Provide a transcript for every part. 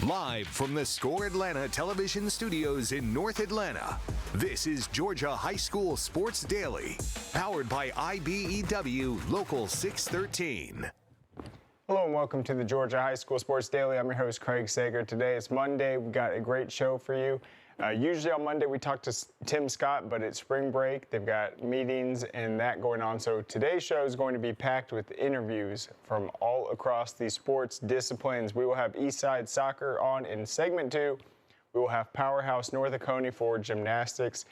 Live from the Score Atlanta television studios in North Atlanta, this is Georgia High School Sports Daily, powered by IBEW Local 613. Hello and welcome to the Georgia High School Sports Daily. I'm your host, Craig Sager. Today is Monday. We've got a great show for you. Usually on Monday we talk to Tim Scott, but it's spring break. They've got meetings and that going on. So today's show is going to be packed with interviews from all across the sports disciplines. We will have Eastside soccer on in segment 2. We will have Powerhouse North Oconee for gymnastics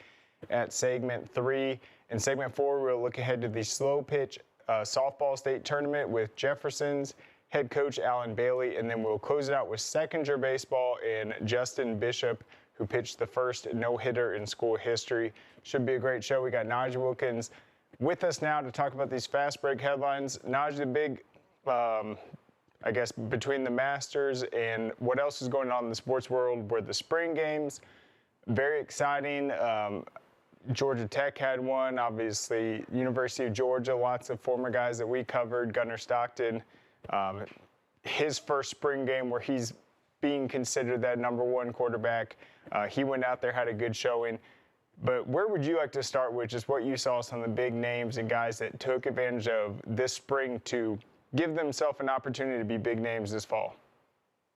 at segment 3. In segment 4, we'll look ahead to the slow pitch softball state tournament with Jefferson's head coach Allan Bailey, and then we'll close it out with Seckinger baseball and Justin Bishop, who pitched the first no-hitter in school history. Should be a great show. We got Najee Wilkins with us now to talk about these fast break headlines. Najee, the big, I guess, between the Masters and what else is going on in the sports world were the spring games. Very exciting. Georgia Tech had one, obviously. University of Georgia, lots of former guys that we covered. Gunnar Stockton, his first spring game where he's being considered that #1 quarterback. He went out there, had a good showing. But where would you like to start with just what you saw, some of the big names and guys that took advantage of this spring to give themselves an opportunity to be big names this fall?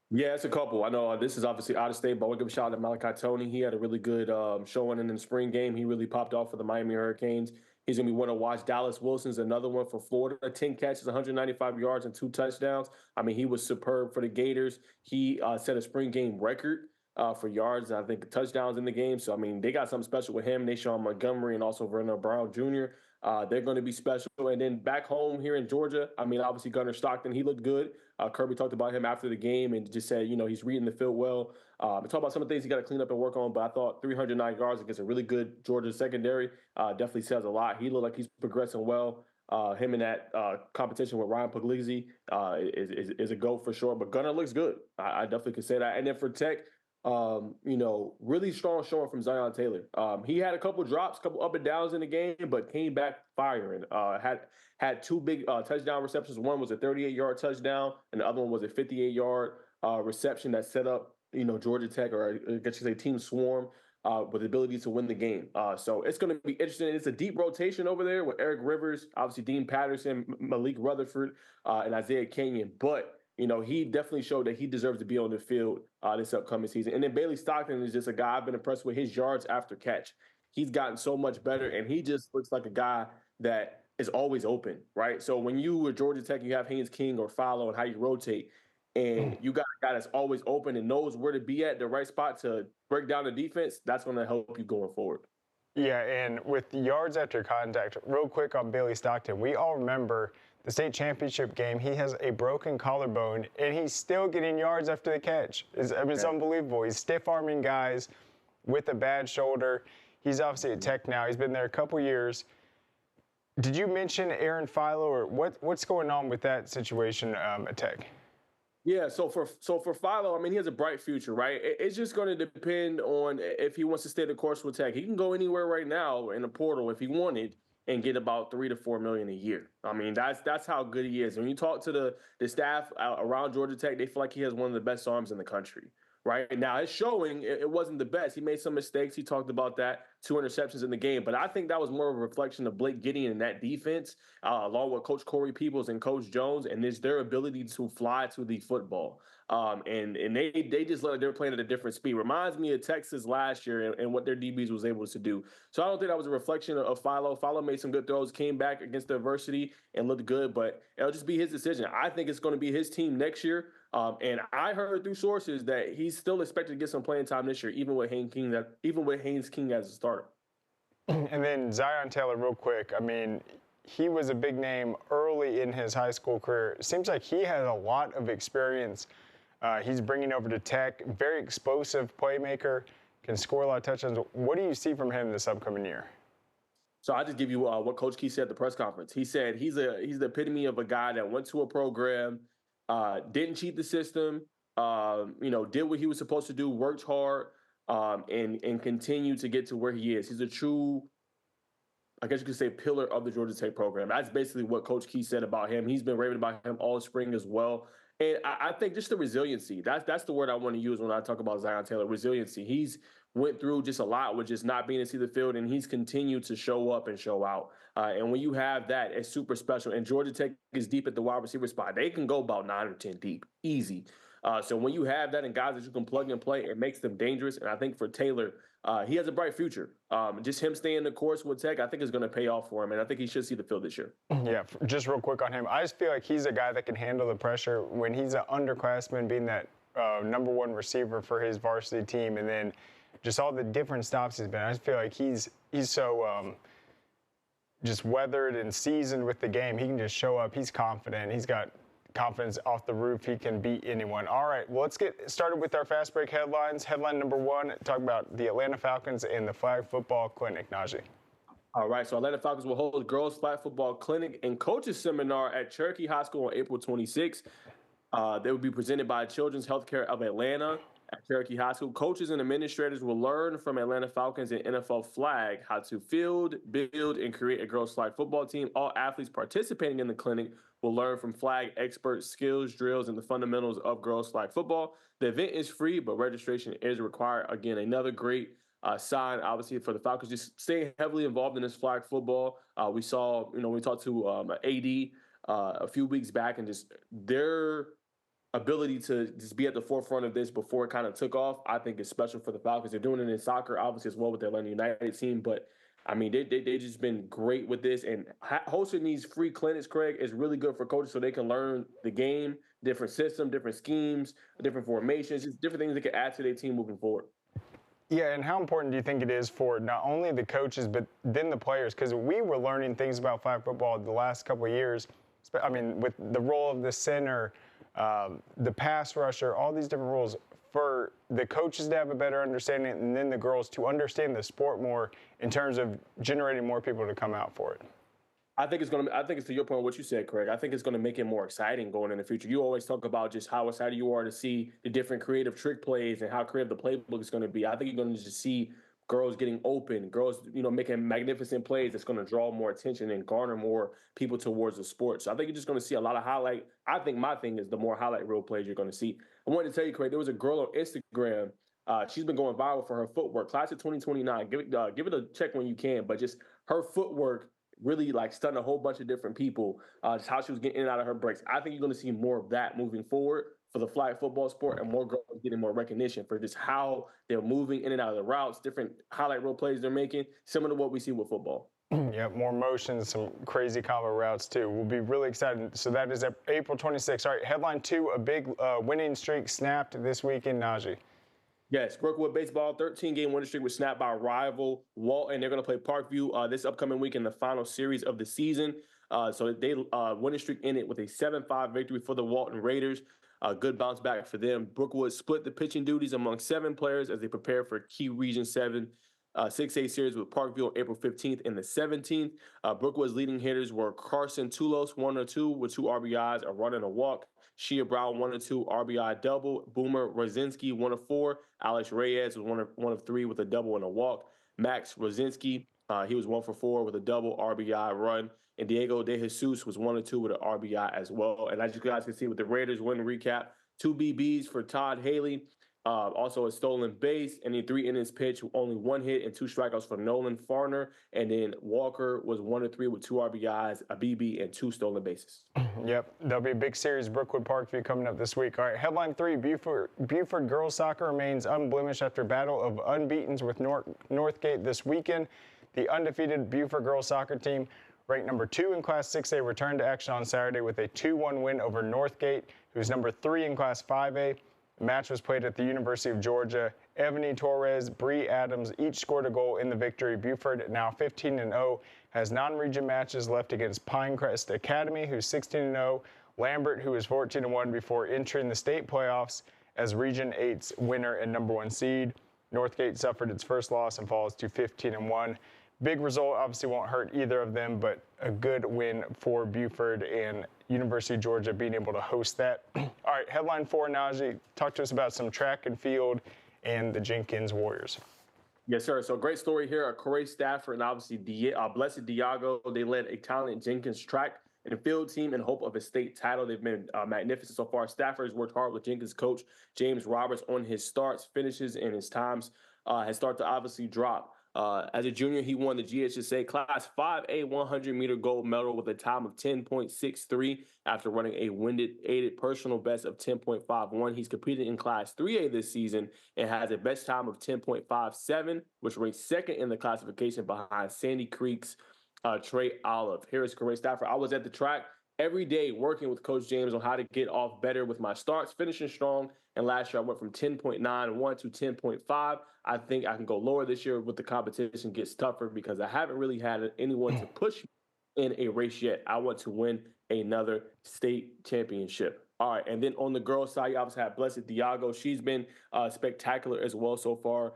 Yeah, it's a couple. I know this is obviously out of state, but I want to give a shout out to Malachi Tony. He had a really good showing in the spring game. He really popped off for the Miami Hurricanes. He's going to be one to watch. Dallas Wilson's another one for Florida. 10 catches, 195 yards, and 2 touchdowns. I mean, he was superb for the Gators. He set a spring game record for yards and I think touchdowns in the game. So, I mean, they got something special with him. Deshaun Montgomery and also Vernon Brown Jr. They're going to be special. And then back home here in Georgia, I mean, obviously Gunnar Stockton, he looked good. Kirby talked about him after the game and just said, you know, he's reading the field well. Talk about some of the things he got to clean up and work on, but I thought 309 yards against a really good Georgia secondary definitely says a lot. He looked like he's progressing well. Him in that competition with Ryan Puglisi is a go for sure. But Gunnar looks good. I definitely could say that. And then for Tech, you know, really strong showing from Zion Taylor. He had a couple drops, couple up and downs in the game, but came back firing. Had 2 big touchdown receptions. One was a 38-yard touchdown, and the other one was a 58-yard reception that set up, you know, Georgia Tech, or I guess you say Team Swarm, with the ability to win the game. So it's going to be interesting. It's a deep rotation over there with Eric Rivers, obviously Dean Patterson, Malik Rutherford, and Isaiah Kenyon. But you know, he definitely showed that he deserves to be on the field this upcoming season. And then Bailey Stockton is just a guy I've been impressed with his yards after catch. He's gotten so much better, and he just looks like a guy that is always open, right? So when you at Georgia Tech, you have Haynes King or Follow and how you rotate, and you got a guy that's always open and knows where to be at the right spot to break down the defense, that's going to help you going forward. Yeah, and with the yards after contact, real quick on Bailey Stockton, we all remember the state championship game. He has a broken collarbone, and he's still getting yards after the catch. It's unbelievable. He's stiff-arming guys with a bad shoulder. He's obviously at Tech now. He's been there a couple years. Did you mention Aaron Philo, or what's going on with that situation at Tech? Yeah, so for Philo, I mean, he has a bright future, right? It's just going to depend on if he wants to stay the course with Tech. He can go anywhere right now in the portal if he wanted and get about $3 to $4 million a year. I mean, that's how good he is. When you talk to the staff around Georgia Tech, they feel like he has one of the best arms in the country. Right now, it's showing it wasn't the best. He made some mistakes. He talked about that, 2 interceptions in the game. But I think that was more of a reflection of Blake Gideon and that defense, along with Coach Corey Peoples and Coach Jones, and their ability to fly to the football. And they just look like they're playing at a different speed. Reminds me of Texas last year and what their DBs was able to do. So I don't think that was a reflection of Philo. Philo made some good throws, came back against the adversity and looked good. But it'll just be his decision. I think it's going to be his team next year. And I heard through sources that he's still expected to get some playing time this year, even with Haynes King as a starter. And then Zion Taylor, real quick. I mean, he was a big name early in his high school career. It seems like he has a lot of experience. He's bringing over to Tech. Very explosive playmaker, can score a lot of touchdowns. What do you see from him this upcoming year? So I just give you what Coach Key said at the press conference. He said he's the epitome of a guy that went to a program, didn't cheat the system, did what he was supposed to do, worked hard, and continued to get to where he is. He's a true, I guess you could say, pillar of the Georgia Tech program. That's basically what Coach Key said about him. He's been raving about him all spring as well. And I think just the resiliency. That's the word I want to use when I talk about Zion Taylor. Resiliency. He's went through just a lot with just not being to see the field, and he's continued to show up and show out. And when you have that, it's super special. And Georgia Tech is deep at the wide receiver spot. They can go about 9 or 10 deep, easy. So when you have that and guys that you can plug and play, it makes them dangerous. And I think for Taylor, he has a bright future. Just him staying the course with Tech, I think is going to pay off for him, and I think he should see the field this year. Yeah, just real quick on him. I just feel like he's a guy that can handle the pressure when he's an underclassman, being that number one receiver for his varsity team, and then just all the different stops he's been. I just feel like he's so just weathered and seasoned with the game. He can just show up. He's confident. He's got confidence off the roof. He can beat anyone. All right, well, let's get started with our fast break headlines. Headline number one, talk about the Atlanta Falcons and the Flag Football Clinic. Najee. All right, so Atlanta Falcons will hold girls flag football clinic and coaches seminar at Cherokee High School on April 26th. They will be presented by Children's Healthcare of Atlanta at Cherokee High School. Coaches and administrators will learn from Atlanta Falcons and NFL Flag how to field, build, and create a girls flag football team. All athletes participating in the clinic will learn from flag experts, skills, drills, and the fundamentals of girls flag football. The event is free, but registration is required. Again, another great sign, obviously, for the Falcons, just staying heavily involved in this flag football. We saw, we talked to AD a few weeks back, and just their ability to just be at the forefront of this before it kind of took off, I think is special for the Falcons. They're doing it in soccer, obviously, as well with the Atlanta United team, but I mean, they just been great with this, and hosting these free clinics, Craig, is really good for coaches so they can learn the game, different system, different schemes, different formations, just different things they can add to their team moving forward. Yeah, and how important do you think it is for not only the coaches, but then the players? Because we were learning things about flag football the last couple of years. I mean, with the role of the center, the pass rusher, all these different roles, for the coaches to have a better understanding and then the girls to understand the sport more in terms of generating more people to come out for it. I think it's to your point, what you said, Craig. I think it's going to make it more exciting going in the future. You always talk about just how excited you are to see the different creative trick plays and how creative the playbook is going to be. I think you're going to just see girls getting open, girls, making magnificent plays that's going to draw more attention and garner more people towards the sport. So I think you're just going to see a lot of highlight. I think my thing is the more highlight reel plays you're going to see. I wanted to tell you, Craig, there was a girl on Instagram. She's been going viral for her footwork. Class of 2029. Give it a check when you can. But just her footwork really stunned a whole bunch of different people. Just how she was getting in and out of her breaks. I think you're going to see more of that moving forward for the flag football sport, and more girls getting more recognition for just how they're moving in and out of the routes, different highlight reel plays they're making, similar to what we see with football. Yeah, more motions, some crazy combo routes too. We'll be really excited. So that is April 26th. All right, headline two, a big winning streak snapped this weekend, Najee. Yes, Brookwood Baseball, 13-game winning streak was snapped by rival Walton. They're going to play Parkview this upcoming week in the final series of the season. So they winning streak ended with a 7-5 victory for the Walton Raiders. Good bounce back for them. Brookwood split the pitching duties among 7 players as they prepare for Key Region 7 6A series with Parkview on April 15th and the 17th. Brookwood's leading hitters were Carson Tulos, 1-2 with 2 RBIs, a run and a walk. Shia Brown, 1-2 RBI double. Boomer Rosinski, 1-4. Alex Reyes was 1 of 3 with a double and a walk. Max Rosinski, he was 1-for-4 with a double RBI run. And Diego De Jesus was 1-2 with an RBI as well. And as you guys can see with the Raiders win recap, 2 BBs for Todd Haley, also a stolen base, and then 3 innings pitch, only 1 hit and 2 strikeouts for Nolan Farner. And then Walker was 1-3 with 2 RBIs, a BB, and 2 stolen bases. Yep, there'll be a big series, Brookwood Parkview, coming up this week. All right, headline 3, Buford girls soccer remains unblemished after battle of unbeatens with Northgate this weekend. The undefeated Buford girls soccer team, ranked number 2 in Class 6A, returned to action on Saturday with a 2-1 win over Northgate, who's number 3 in Class 5A. The match was played at the University of Georgia. Ebony Torres, Bree Adams each scored a goal in the victory. Buford, now 15-0, has non-region matches left against Pinecrest Academy, who's 16-0, Lambert, who is 14-1 before entering the state playoffs as Region 8's winner and number 1 seed. Northgate suffered its first loss and falls to 15-1. Big result, obviously won't hurt either of them, but a good win for Buford and University of Georgia being able to host that. All right, headline 4, Najee, talk to us about some track and field and the Jenkins Warriors. Yes, sir. So great story here. Corey Stafford and obviously Blessed Diago, they led a talented Jenkins track and field team in hope of a state title. They've been magnificent so far. Stafford has worked hard with Jenkins coach James Roberts on his starts, finishes, and his times has started to obviously drop. As a junior, he won the GHSA Class 5A 100-meter gold medal with a time of 10.63 after running a wind-aided personal best of 10.51. He's competed in Class 3A this season and has a best time of 10.57, which ranks second in the classification behind Sandy Creek's Trey Olive. Here is Corinne Stafford. I was at the track every day working with Coach James on how to get off better with my starts, finishing strong. And last year I went from 10.91 to 10.5. I think I can go lower this year with the competition gets tougher because I haven't really had anyone to push me in a race yet. I want to win another state championship. All right, and then on the girls' side, you obviously have Blessed Diago. She's been spectacular as well so far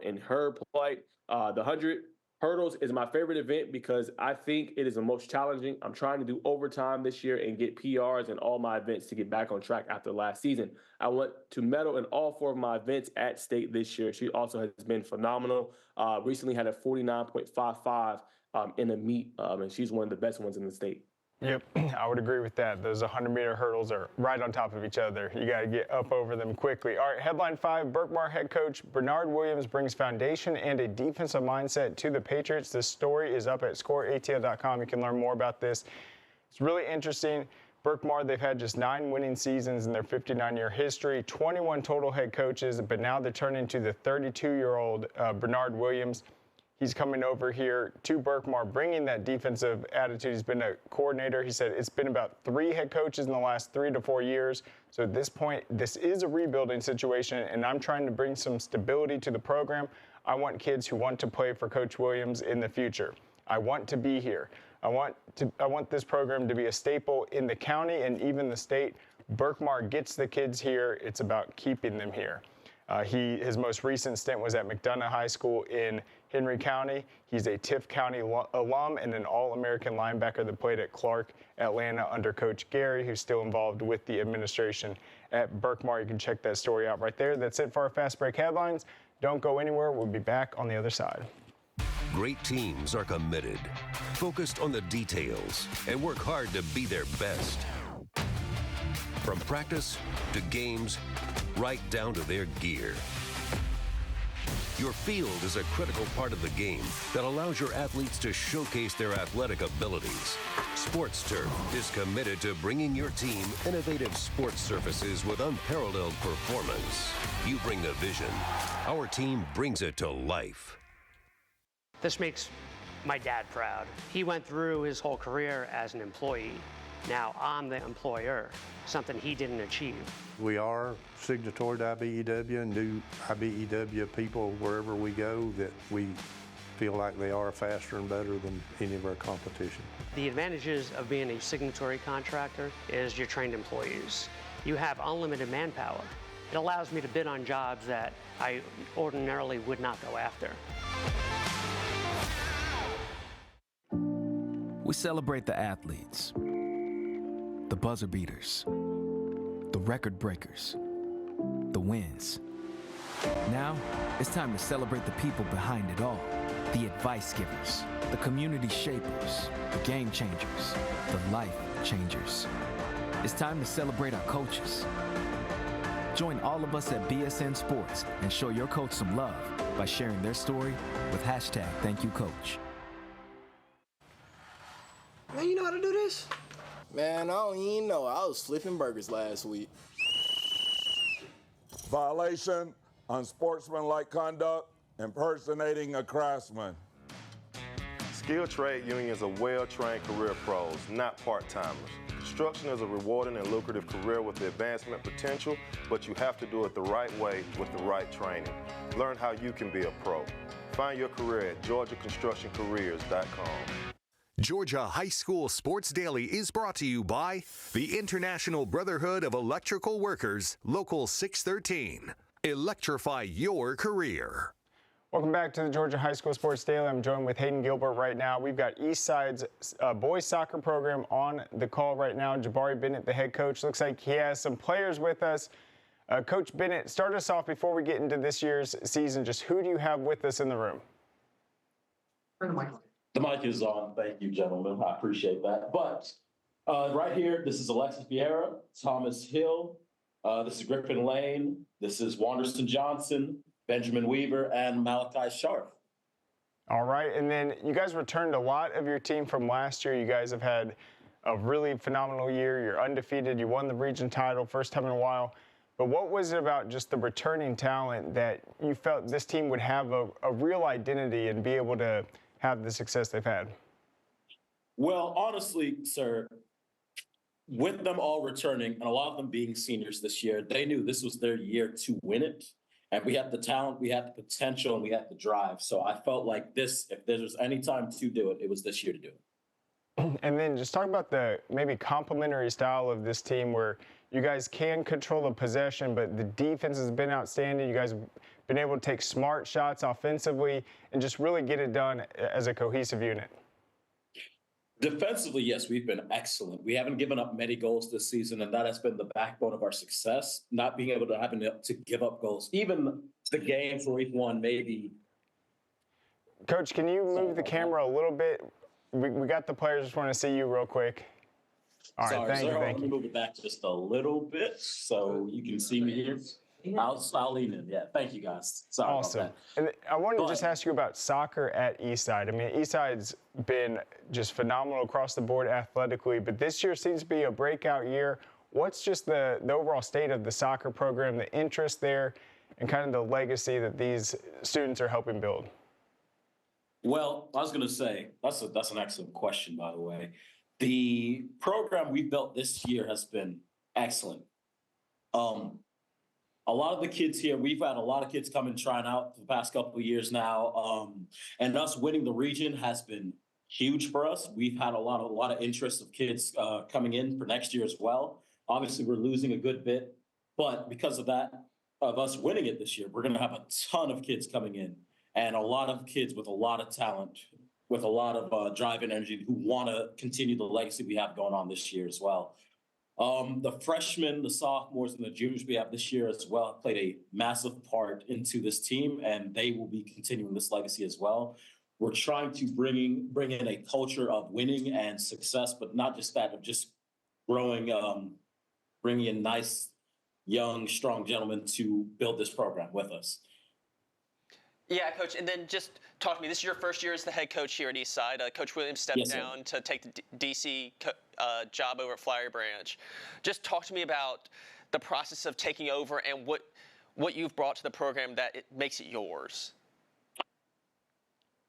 in her play. The 100 hurdles is my favorite event because I think it is the most challenging. I'm trying to do overtime this year and get PRs in all my events to get back on track after last season. I want to medal in all 4 of my events at state this year. She also has been phenomenal. Recently had a 49.55 in a meet, and she's one of the best ones in the state. Yep, I would agree with that. Those 100-meter hurdles are right on top of each other. You got to get up over them quickly. All right, headline 5, Berkmar head coach Bernard Williams brings foundation and a defensive mindset to the Patriots. This story is up at scoreatl.com. You can learn more about this. It's really interesting. Berkmar, they've had just 9 winning seasons in their 59-year history, 21 total head coaches, but now they're turning to the 32-year-old Bernard Williams. He's coming over here to Berkmar, bringing that defensive attitude. He's been a coordinator. He said it's been about 3 head coaches in the last 3 to 4 years. So at this point, this is a rebuilding situation, and I'm trying to bring some stability to the program. I want kids who want to play for Coach Williams in the future. I want to be here. I want this program to be a staple in the county and even the state. Berkmar gets the kids here. It's about keeping them here. His most recent stint was at McDonough High School in Henry County. He's a Tift County alum and an All-American linebacker that played at Clark, Atlanta under Coach Gary, who's still involved with the administration at Berkmar. You can check that story out right there. That's it for our Fast Break headlines. Don't go anywhere. We'll be back on the other side. Great teams are committed, focused on the details, and work hard to be their best. From practice to games, right down to their gear. Your field is a critical part of the game that allows your athletes to showcase their athletic abilities. Sports Turf is committed to bringing your team innovative sports surfaces with unparalleled performance. You bring the vision. Our team brings it to life. This makes my dad proud. He went through his whole career as an employee. Now I'm the employer, something he didn't achieve. We are signatory to IBEW and do IBEW people wherever we go that we feel like they are faster and better than any of our competition. The advantages of being a signatory contractor is you're trained employees. You have unlimited manpower. It allows me to bid on jobs that I ordinarily would not go after. We celebrate the athletes, the buzzer beaters, the record breakers, the wins. Now, it's time to celebrate the people behind it all. The advice givers, the community shapers, the game changers, the life changers. It's time to celebrate our coaches. Join all of us at BSN Sports and show your coach some love by sharing their story with #ThankYouCoach. Man, you know how to do this? Man, I don't even know. I was flipping burgers last week. Violation, unsportsmanlike conduct, impersonating a craftsman. Skilled trade unions are well-trained career pros, not part-timers. Construction is a rewarding and lucrative career with the advancement potential, but you have to do it the right way with the right training. Learn how you can be a pro. Find your career at GeorgiaConstructionCareers.com. Georgia High School Sports Daily is brought to you by the International Brotherhood of Electrical Workers, Local 613. Electrify your career. Welcome back to the Georgia High School Sports Daily. I'm joined with Hayden Gilbert right now. We've got Eastside's boys soccer program on the call right now. Jabari Bennett, the head coach. Looks like he has some players with us. Coach Bennett, start us off before we get into this year's season. Just who do you have with us in the room? The mic is on. Thank you, gentlemen. I appreciate that. But Right here, this is Alexis Vieira, Thomas Hill. This is Griffin Lane. This is Wanderson Johnson, Benjamin Weaver, and Malachi Sharp. All right, and then you guys returned a lot of your team from last year. You guys have had a really phenomenal year. You're undefeated. You won the region title, first time in a while. But what was it about just the returning talent that you felt this team would have a real identity and be able to have the success they've had? Well, honestly, sir, with them all returning and a lot of them being seniors this year, they knew this was their year to win it. And we had the talent, we had the potential, and we had the drive. So I felt like this, if there was any time to do it, it was this year to do it. And then just talk about the maybe complementary style of this team where you guys can control the possession, but the defense has been outstanding. You guys have been able to take smart shots offensively and just really get it done as a cohesive unit. Defensively, yes, we've been excellent. We haven't given up many goals this season, and that has been the backbone of our success, not being able to give up goals. Even the games where we've won, maybe. Coach, can you move the camera a little bit? We got the players, just want to see you real quick. All right, thank you. Let me move it back just a little bit so you can see me here. I'll lean in. Yeah, thank you guys. Sorry awesome. about that. And I wanted to just ask you about soccer at Eastside. I mean, Eastside's been just phenomenal across the board athletically, but this year seems to be a breakout year. What's just the overall state of the soccer program, the interest there, and kind of the legacy that these students are helping build? Well, I was going to say, that's an excellent question, by the way. The program we built this year has been excellent. A lot of the kids here, we've had a lot of kids come and trying out for the past couple of years now. And us winning the region has been huge for us. We've had a lot of interest of kids coming in for next year as well. Obviously, we're losing a good bit, but because of that, of us winning it this year, we're going to have a ton of kids coming in and a lot of kids with a lot of talent, with a lot of drive and energy who want to continue the legacy we have going on this year as well. The freshmen, the sophomores, and the juniors we have this year as well played a massive part into this team, and they will be continuing this legacy as well. We're trying to bring in a culture of winning and success, but not just that, of just growing, bringing in nice, young, strong gentlemen to build this program with us. Yeah, Coach, and then just talk to me. This is your first year as the head coach here at Eastside. Coach Williams stepped down to take the DC job over at Flowery Branch. Just talk to me about the process of taking over and what you've brought to the program that it makes it yours.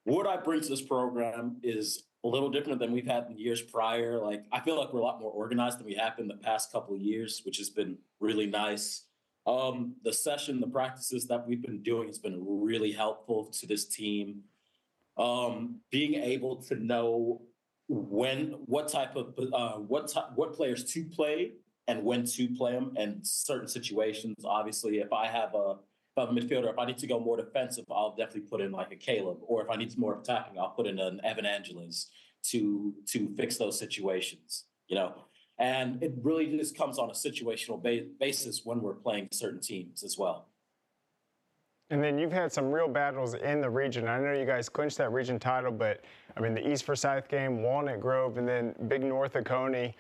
What I bring to this program is a little different than we've had in years prior. Like, I feel like we're a lot more organized than we have been the past couple of years, which has been really nice. The practices that we've been doing has been really helpful to this team. Being able to know what players to play and when to play them in certain situations. Obviously, if I have a midfielder, if I need to go more defensive, I'll definitely put in like a Caleb, or if I need more attacking, I'll put in an Evan Angeles to fix those situations, you know. And it really just comes on a situational basis when we're playing certain teams as well. And then you've had some real battles in the region. I know you guys clinched that region title, but I mean, the East Forsyth game, Walnut Grove, and then Big North Oconee.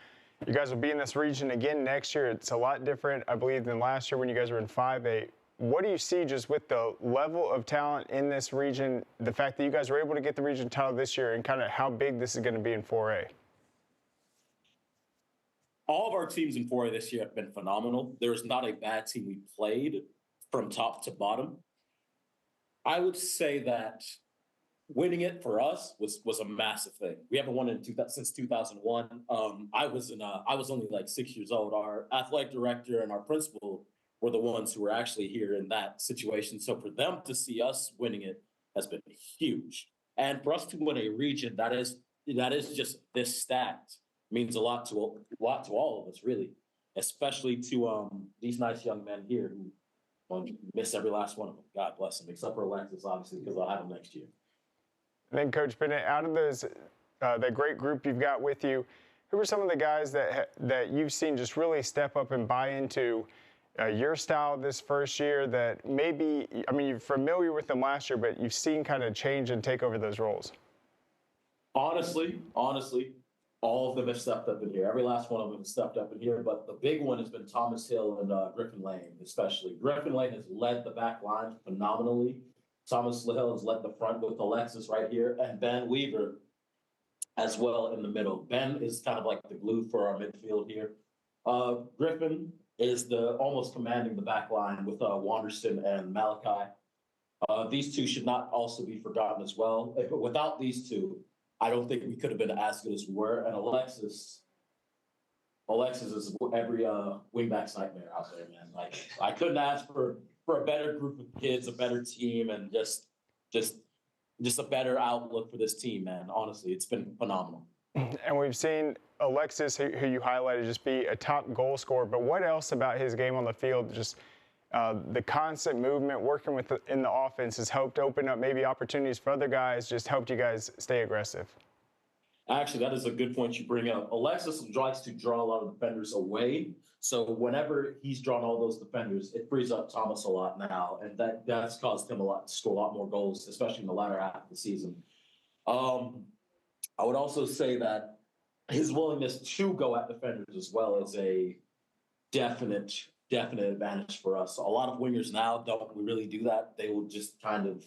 You guys will be in this region again next year. It's a lot different, I believe, than last year when you guys were in 5A. What do you see just with the level of talent in this region, the fact that you guys were able to get the region title this year, and kind of how big this is going to be in 4A? All of our teams in 4A this year have been phenomenal. There is not a bad team we played from top to bottom. I would say that winning it for us was a massive thing. We haven't won it since 2001. I was only like 6 years old. Our athletic director and our principal were the ones who were actually here in that situation. So for them to see us winning it has been huge. And for us to win a region that is just this stacked means a lot to all of us, really, especially to these nice young men here who miss every last one of them. God bless them, except for Alexis, obviously, because I'll have him next year. And then, Coach Bennett, out of those, that great group you've got with you, who are some of the guys that you've seen just really step up and buy into your style this first year that maybe, I mean, you're familiar with them last year, but you've seen kind of change and take over those roles? Honestly, All of them have stepped up in here. Every last one of them has stepped up in here. But the big one has been Thomas Hill and Griffin Lane, especially. Griffin Lane has led the back line phenomenally. Thomas Hill has led the front with Alexis right here, and Ben Weaver as well in the middle. Ben is kind of like the glue for our midfield here. Griffin is almost commanding the back line with Wanderson and Malachi. These two should not also be forgotten as well. But without these two, I don't think we could have been as good as we were. And Alexis is every wingback's nightmare out there, man. Like I couldn't ask for a better group of kids, a better team, and just a better outlook for this team, man. Honestly, it's been phenomenal. And we've seen Alexis, who you highlighted, just be a top goal scorer. But what else about his game on the field, just the constant movement, working in the offense, has helped open up maybe opportunities for other guys, just helped you guys stay aggressive? Actually, that is a good point you bring up. Alexis likes to draw a lot of defenders away. So whenever he's drawn all those defenders, it frees up Thomas a lot now. And that's caused him to score a lot more goals, especially in the latter half of the season. I would also say that his willingness to go at defenders as well is a definite advantage for us. A lot of wingers now don't really do that. They will just kind of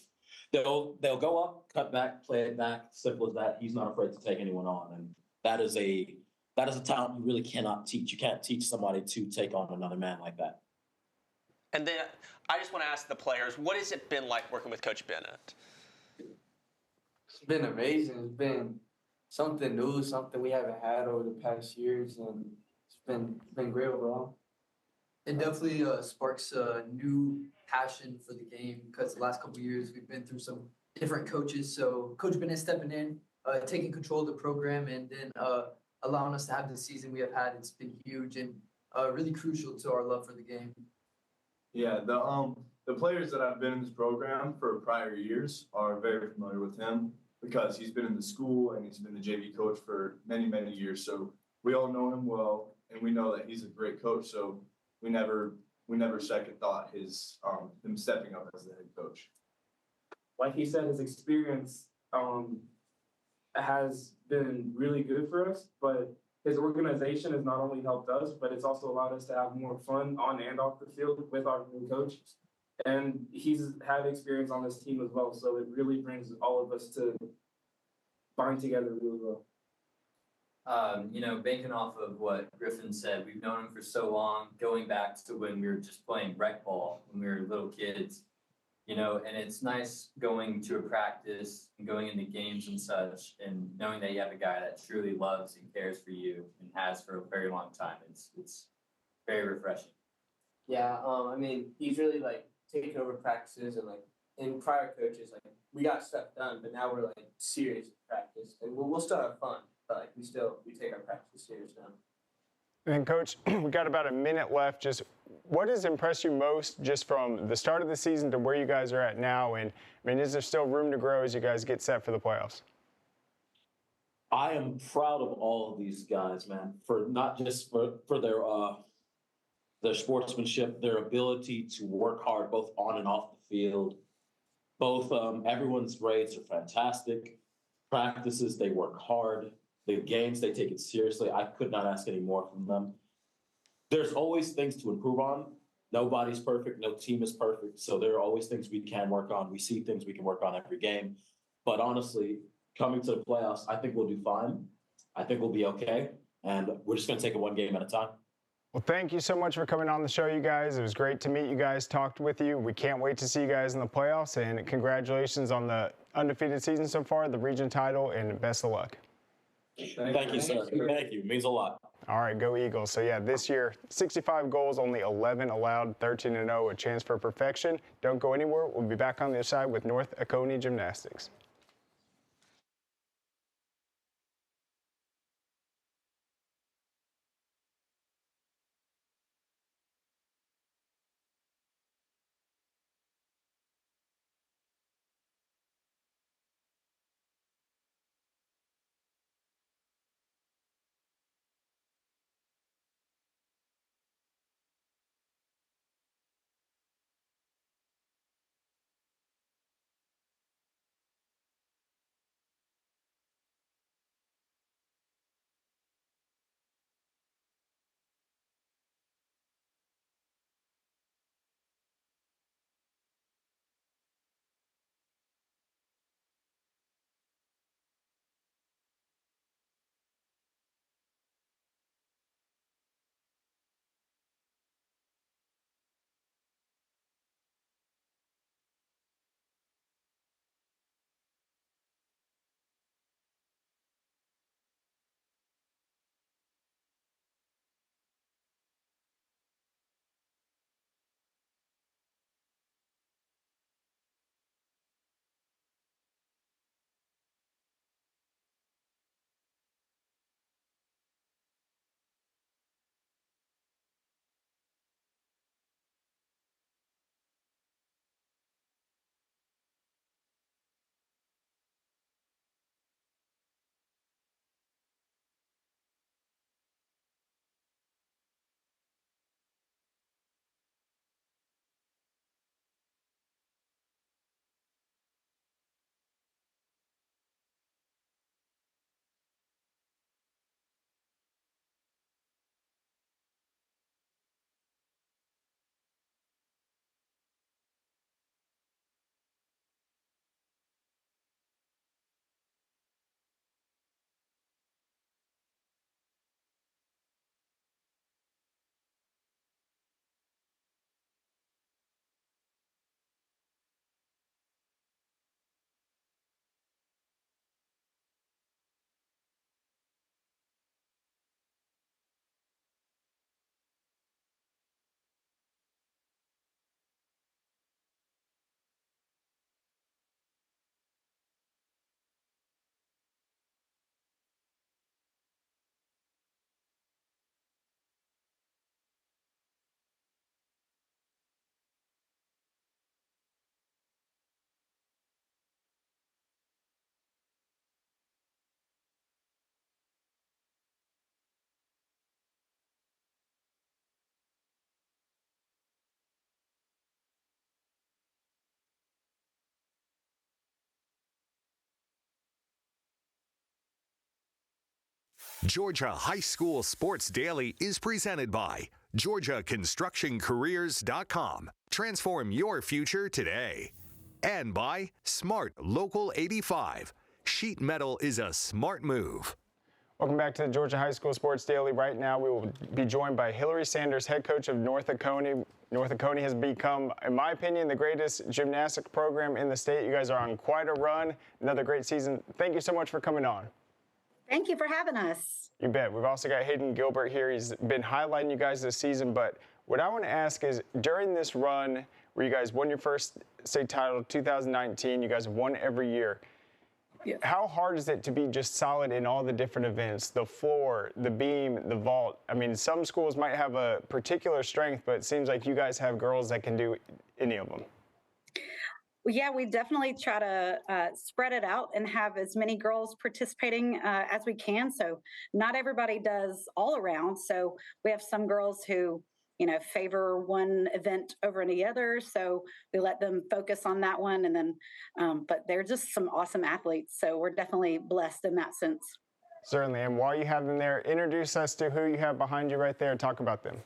they'll go up, cut back, play it back. Simple as that. He's not afraid to take anyone on, and that is a talent you really cannot teach. You can't teach somebody to take on another man like that. And then I just want to ask the players, what has it been like working with Coach Bennett? It's been amazing. It's been something new, something we haven't had over the past years, and it's been great overall. It definitely sparks a new passion for the game because the last couple of years we've been through some different coaches. So Coach Bennett stepping in, taking control of the program, and then allowing us to have the season we have had. It's been huge and really crucial to our love for the game. Yeah, the players that have been in this program for prior years are very familiar with him because he's been in the school and he's been the JV coach for many, many years. So we all know him well, and we know that he's a great coach. So we never second thought him stepping up as the head coach. Like he said, his experience has been really good for us, but his organization has not only helped us, but it's also allowed us to have more fun on and off the field with our new coach. And he's had experience on this team as well, so it really brings all of us to bind together really well. Banking off of what Griffin said, we've known him for so long, going back to when we were just playing rec ball when we were little kids, and it's nice going to a practice and going into games and such, and knowing that you have a guy that truly loves and cares for you and has for a very long time. It's very refreshing. Yeah, he's really taking over practices, and in prior coaches, we got stuff done, but now we're serious practice, and we'll still have fun. But we take our practice serious now. And Coach, we got about a minute left. Just what has impressed you most just from the start of the season to where you guys are at now? And is there still room to grow as you guys get set for the playoffs? I am proud of all of these guys, man, for not just for their sportsmanship, their ability to work hard both on and off the field. Both everyone's grades are fantastic. Practices, they work hard. The games, they take it seriously. I could not ask any more from them. There's always things to improve on. Nobody's perfect. No team is perfect. So there are always things we can work on. We see things we can work on every game. But honestly, coming to the playoffs, I think we'll do fine. I think we'll be okay. And we're just going to take it one game at a time. Well, thank you so much for coming on the show, you guys. It was great to meet you guys, talked with you. We can't wait to see you guys in the playoffs. And congratulations on the undefeated season so far, the region title, and best of luck. Thank you, sir. Thank you. It means a lot. All right, go Eagles. So, yeah, this year, 65 goals, only 11 allowed, 13-0, a chance for perfection. Don't go anywhere. We'll be back on the other side with North Oconee Gymnastics. Georgia High School Sports Daily is presented by GeorgiaConstructionCareers.com. Transform your future today. And by Smart Local 85. Sheet metal is a smart move. Welcome back to the Georgia High School Sports Daily. Right now, we will be joined by Hillary Sanders, head coach of North Oconee. North Oconee has become, in my opinion, the greatest gymnastics program in the state. You guys are on quite a run. Another great season. Thank you so much for coming on. Thank you for having us. You bet. We've also got Hayden Gilbert here. He's been highlighting you guys this season, but what I want to ask is, during this run where you guys won your first state title, 2019, you guys have won every year. Yeah. How hard is it to be just solid in all the different events, the floor, the beam, the vault? I mean, some schools might have a particular strength, but it seems like you guys have girls that can do any of them. Well, yeah, we definitely try to spread it out and have as many girls participating as we can. So not everybody does all around. So we have some girls who, favor one event over any other. So we let them focus on that one. And then, but they're just some awesome athletes. So we're definitely blessed in that sense. Certainly. And while you have them there, introduce us to who you have behind you right there and talk about them.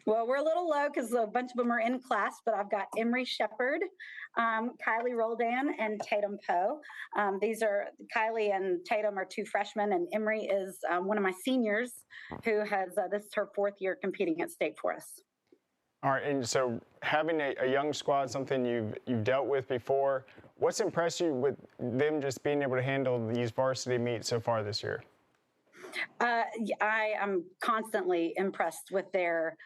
Well, we're a little low because a bunch of them are in class, but I've got Emery Shepard, Kylie Roldan, and Tatum Poe. Kylie and Tatum are two freshmen, and Emery is one of my seniors who has, this is her fourth year competing at state for us. All right, and so having a young squad, something you've dealt with before, what's impressed you with them just being able to handle these varsity meets so far this year? I am constantly impressed with their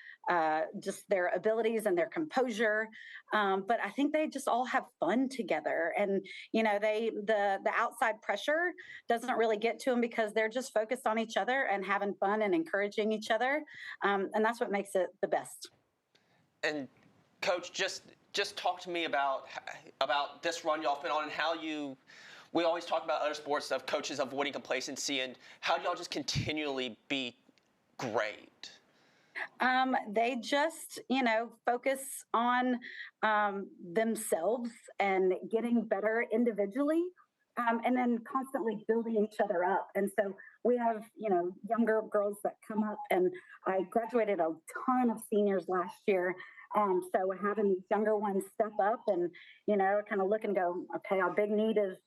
abilities and their composure. But I think they just all have fun together. And, the outside pressure doesn't really get to them because they're just focused on each other and having fun and encouraging each other. And that's what makes it the best. And Coach, just talk to me about this run y'all been on and how you. We always talk about other sports of coaches avoiding complacency, and how do y'all just continually be great? They just, focus on themselves and getting better individually, and then constantly building each other up. And so we have, younger girls that come up, and I graduated a ton of seniors last year. So having these younger ones step up and, kind of look and go, okay, our big need is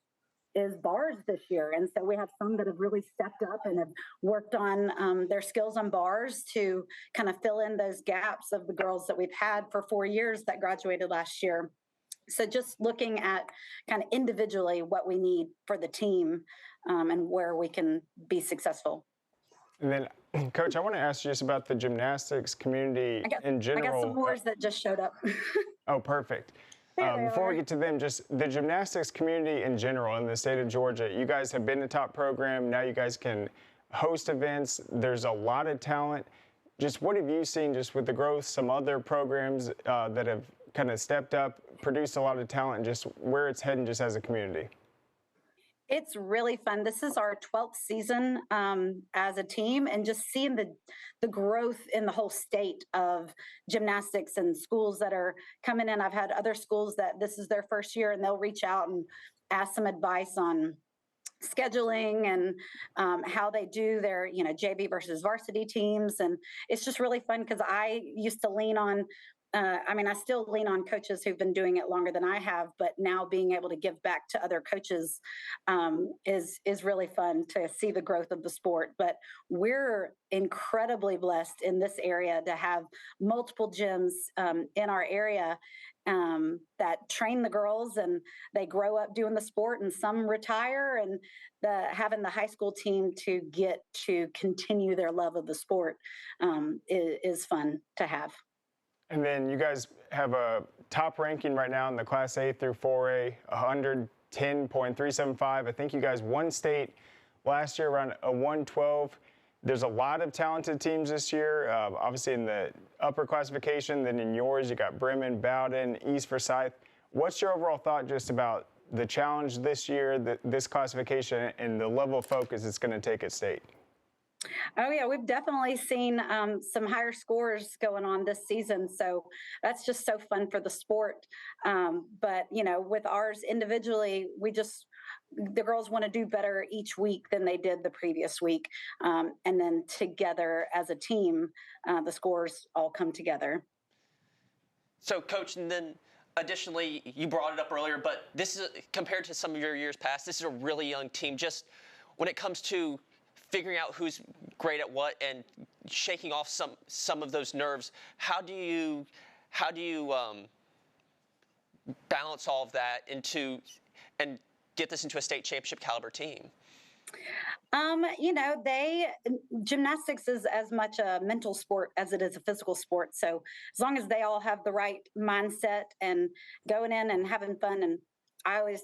bars this year. And so we have some that have really stepped up and have worked on their skills on bars to kind of fill in those gaps of the girls that we've had for 4 years that graduated last year. So just looking at kind of individually what we need for the team and where we can be successful. And then, Coach, I want to ask you just about the gymnastics community in general. I got some more that just showed up. Oh, perfect. Before we get to them, just the gymnastics community in general in the state of Georgia, you guys have been a top program. Now you guys can host events. There's a lot of talent. Just what have you seen just with the growth, some other programs that have kind of stepped up, produced a lot of talent, and just where it's heading just as a community? It's really fun. This is our 12th season as a team, and just seeing the growth in the whole state of gymnastics and schools that are coming in. I've had other schools that this is their first year, and they'll reach out and ask some advice on scheduling and how they do their, JV versus varsity teams. And it's just really fun because I used to lean on I still lean on coaches who've been doing it longer than I have, but now being able to give back to other coaches is really fun to see the growth of the sport. But we're incredibly blessed in this area to have multiple gyms in our area that train the girls, and they grow up doing the sport, and some retire, and having the high school team to get to continue their love of the sport is fun to have. And then you guys have a top ranking right now in the Class A through 4A, 110.375. I think you guys won state last year around a 112. There's a lot of talented teams this year, obviously in the upper classification. Then in yours, you got Bremen, Bowden, East Forsyth. What's your overall thought just about the challenge this year, this classification, and the level of focus it's going to take at state? Oh, yeah, we've definitely seen some higher scores going on this season. So that's just so fun for the sport. But, with ours individually, we just the girls want to do better each week than they did the previous week. And then together as a team, the scores all come together. So, Coach, and then additionally, you brought it up earlier, but this is, compared to some of your years past, this is a really young team. Just when it comes to figuring out who's great at what and shaking off some of those nerves, how do you balance all of that into and get this into a state championship caliber team? Gymnastics is as much a mental sport as it is a physical sport. So as long as they all have the right mindset and going in and having fun, and I always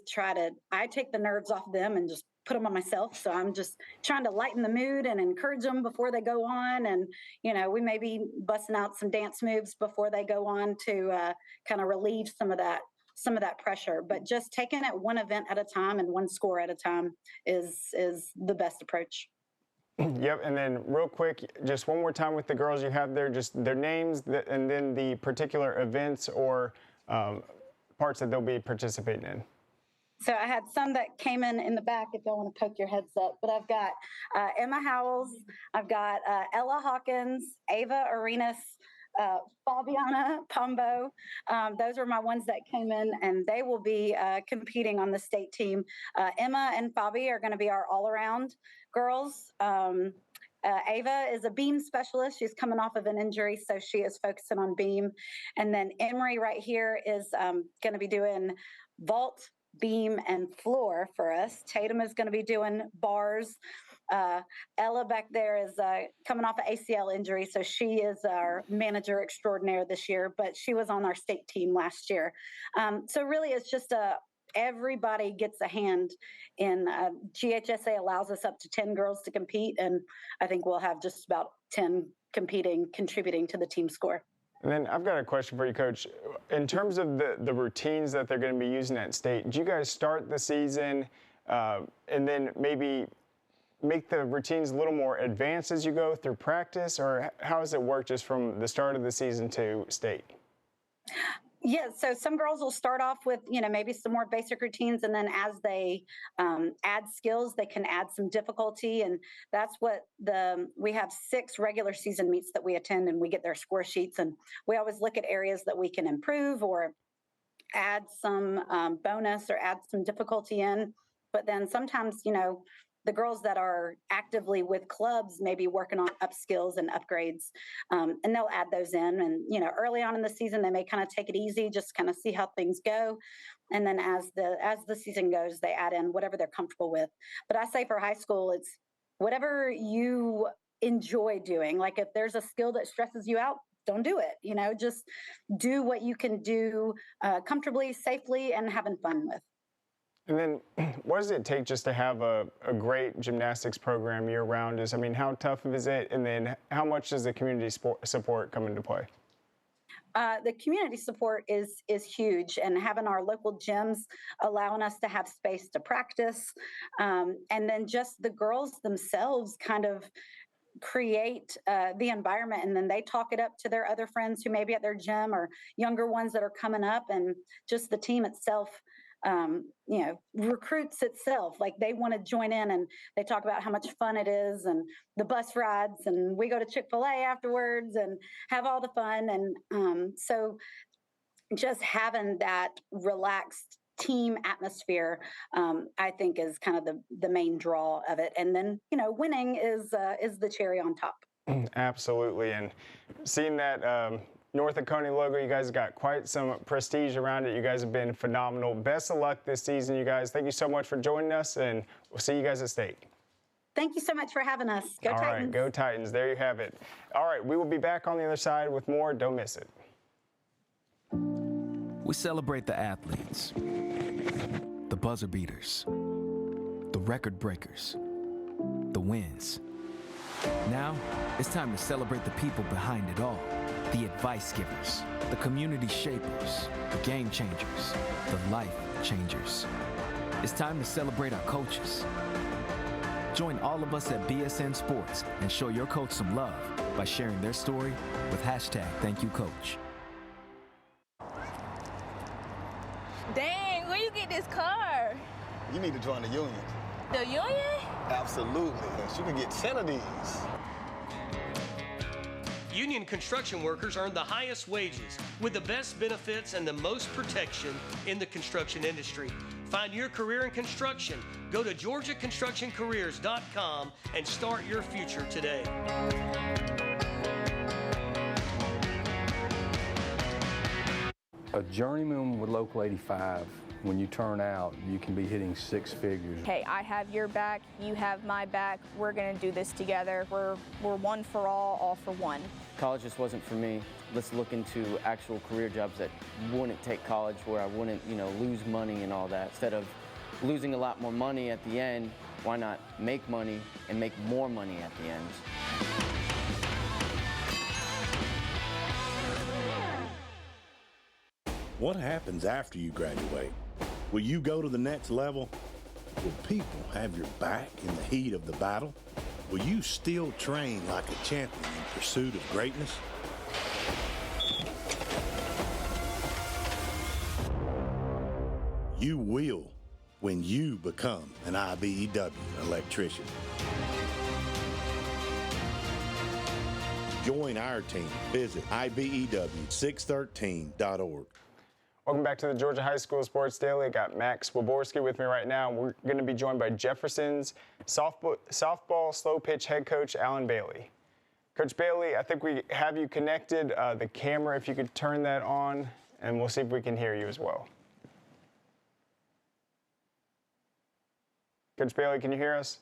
I take the nerves off of them and just put them on myself. So I'm just trying to lighten the mood and encourage them before they go on. And, we may be busting out some dance moves before they go on to kind of relieve some of that pressure, but just taking it one event at a time and one score at a time is the best approach. Yep, and then real quick, just one more time with the girls you have there, just their names and then the particular events or parts that they'll be participating in. So I had some that came in the back if y'all want to poke your heads up, but I've got Emma Howells, I've got Ella Hawkins, Ava Arenas, Fabiana Pombo. Those are my ones that came in, and they will be competing on the state team. Emma and Fabi are going to be our all-around girls. Ava is a beam specialist. She's coming off of an injury, so she is focusing on beam. And then Emery right here is going to be doing vault, beam, and floor for us. Tatum is going to be doing bars. Ella back there is coming off an ACL injury, so she is our manager extraordinaire this year, but she was on our state team last year. So really it's just everybody gets a hand in. GHSA allows us up to 10 girls to compete, and I think we'll have just about 10 contributing to the team score. And then I've got a question for you, Coach. In terms of the routines that they're going to be using at state, do you guys start the season and then maybe make the routines a little more advanced as you go through practice, or how does it work just from the start of the season to state? Yeah, so some girls will start off with, maybe some more basic routines, and then as they add skills, they can add some difficulty, and that's what we have 6 regular season meets that we attend, and we get their score sheets, and we always look at areas that we can improve or add some bonus or add some difficulty in. But then sometimes, the girls that are actively with clubs may be working on up skills and upgrades, and they'll add those in. And, early on in the season, they may kind of take it easy, just kind of see how things go. And then as the season goes, they add in whatever they're comfortable with. But I say for high school, it's whatever you enjoy doing. Like if there's a skill that stresses you out, don't do it. Just do what you can do comfortably, safely, and having fun with. And then what does it take just to have a great gymnastics program year-round? How tough is it? And then how much does the community support come into play? The community support is huge, and having our local gyms allowing us to have space to practice. And then just the girls themselves kind of create the environment, and then they talk it up to their other friends who may be at their gym or younger ones that are coming up, and just the team itself recruits itself. Like they want to join in, and they talk about how much fun it is and the bus rides, and we go to Chick-fil-A afterwards and have all the fun. And so just having that relaxed team atmosphere, I think is kind of the main draw of it. And then, winning is the cherry on top. Absolutely. And seeing that North Oconee logo, you guys got quite some prestige around it. You guys have been phenomenal. Best of luck this season, you guys. Thank you so much for joining us, and we'll see you guys at state. Thank you so much for having us. Go Titans. All right, go Titans. There you have it. All right, we will be back on the other side with more. Don't miss it. We celebrate the athletes, the buzzer beaters, the record breakers, the wins. Now, it's time to celebrate the people behind it all. The advice givers, the community shapers, the game changers, the life changers. It's time to celebrate our coaches. Join all of us at BSN Sports and show your coach some love by sharing their story with #ThankYouCoach. Dang, where you get this car? You need to join the union. The union? Absolutely. You can get 10 of these. Union construction workers earn the highest wages with the best benefits and the most protection in the construction industry. Find your career in construction. Go to GeorgiaConstructionCareers.com and start your future today. A journeyman with Local 85, when you turn out, you can be hitting six figures. Hey, I have your back, you have my back. We're going to do this together. We're one for all for one. College just wasn't for me. Let's look into actual career jobs that wouldn't take college, where I wouldn't, lose money and all that. Instead of losing a lot more money at the end, why not make money and make more money at the end? What happens after you graduate? Will you go to the next level? Will people have your back in the heat of the battle? Will you still train like a champion in pursuit of greatness? You will when you become an IBEW electrician. Join our team. Visit IBEW613.org. Welcome back to the Georgia High School Sports Daily. I got Max Waborski with me right now. We're going to be joined by Jefferson's softball slow pitch head coach, Allan Bailey. Coach Bailey, I think we have you connected. The camera, if you could turn that on, and we'll see if we can hear you as well. Coach Bailey, can you hear us?